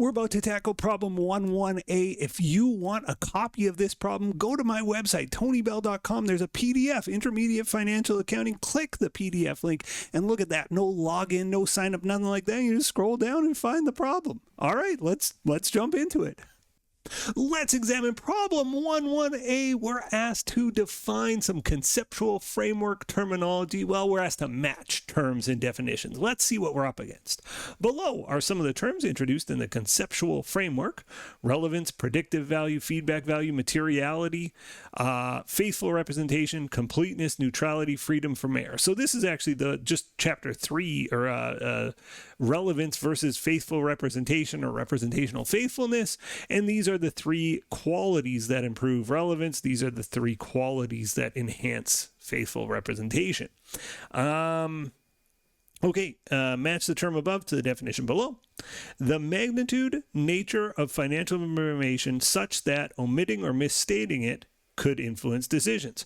We're about to tackle problem 11A. If you want a copy of this problem, go to my website, tonybell.com. There's a PDF, Intermediate Financial Accounting. Click the PDF link and look at that. No login, no sign up, nothing like that. You just scroll down and find the problem. All right, let's jump into it. Let's examine problem 11A. We're asked to define some conceptual framework terminology. Well, we're asked to match terms and definitions. Let's see what we're up against. Below are some of the terms introduced in the conceptual framework: relevance, predictive value, feedback value, materiality, faithful representation, completeness, neutrality, freedom from error. So this is actually just chapter 3, or relevance versus faithful representation or representational faithfulness. And these are the 3 qualities that improve relevance. These are the 3 qualities that enhance faithful representation. Match the term above to the definition below. The magnitude, nature of financial information such that omitting or misstating it could influence decisions.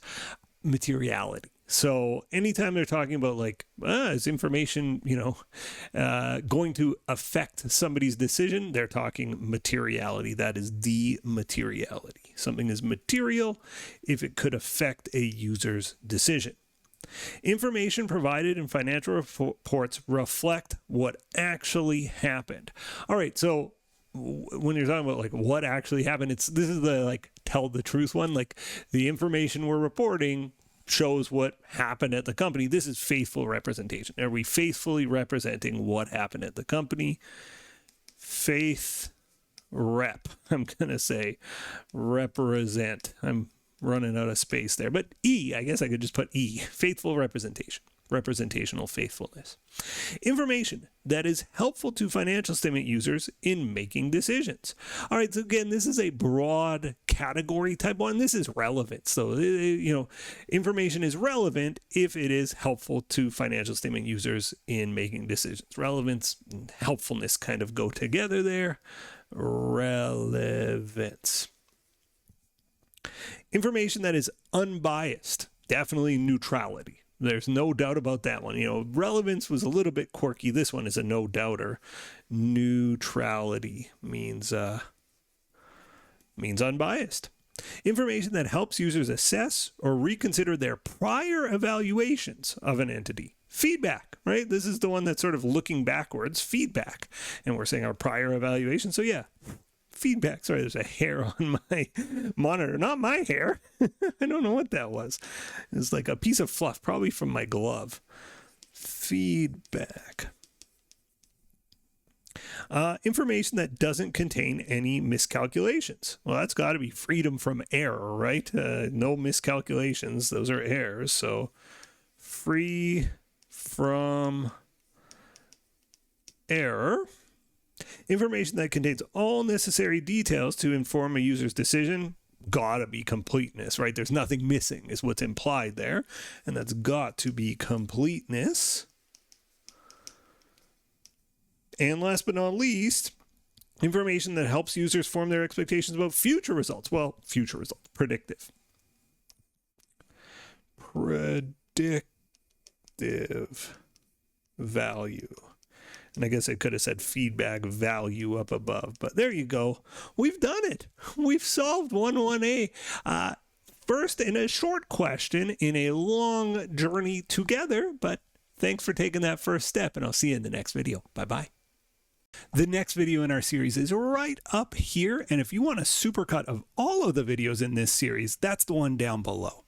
Materiality. So anytime they're talking about like, is information, going to affect somebody's decision, they're talking materiality. That is the materiality. Something is material if it could affect a user's decision. Information provided in financial reports reflect what actually happened. All right, so when you're talking about like what actually happened, this is the like tell the truth one. Like the information we're reporting shows what happened at the company. This is faithful representation. Are we faithfully representing what happened at the company? Faith rep. I'm going to say represent. I'm running out of space there. But E, I guess I could just put E. Faithful representation. Representational faithfulness. Information that is helpful to financial statement users in making decisions. All right, so again, this is a broad category type one. This is relevant. So, information is relevant if it is helpful to financial statement users in making decisions. Relevance and helpfulness kind of go together there. Relevance. Information that is unbiased. Definitely neutrality. There's no doubt about that one. Relevance was a little bit quirky. This one is a no-doubter. Neutrality means unbiased. Information that helps users assess or reconsider their prior evaluations of an entity. Feedback, right? This is the one that's sort of looking backwards. Feedback. And we're saying our prior evaluation. So yeah. Feedback. Sorry, there's a hair on my monitor. Not my hair. I don't know what that was. It's like a piece of fluff, probably from my glove. Feedback. Information that doesn't contain any miscalculations. Well, that's got to be freedom from error, right? No miscalculations. Those are errors. So free from error. Information that contains all necessary details to inform a user's decision. Gotta be completeness, right? There's nothing missing is what's implied there. And that's got to be completeness. And last but not least, information that helps users form their expectations about future results. Well, future results, predictive. Predictive value. And I guess I could have said feedback value up above, but there you go. We've done it. We've solved 11A. First in a short question in a long journey together, but thanks for taking that first step, and I'll see you in the next video. Bye-bye. The next video in our series is right up here, and if you want a supercut of all of the videos in this series, that's the one down below.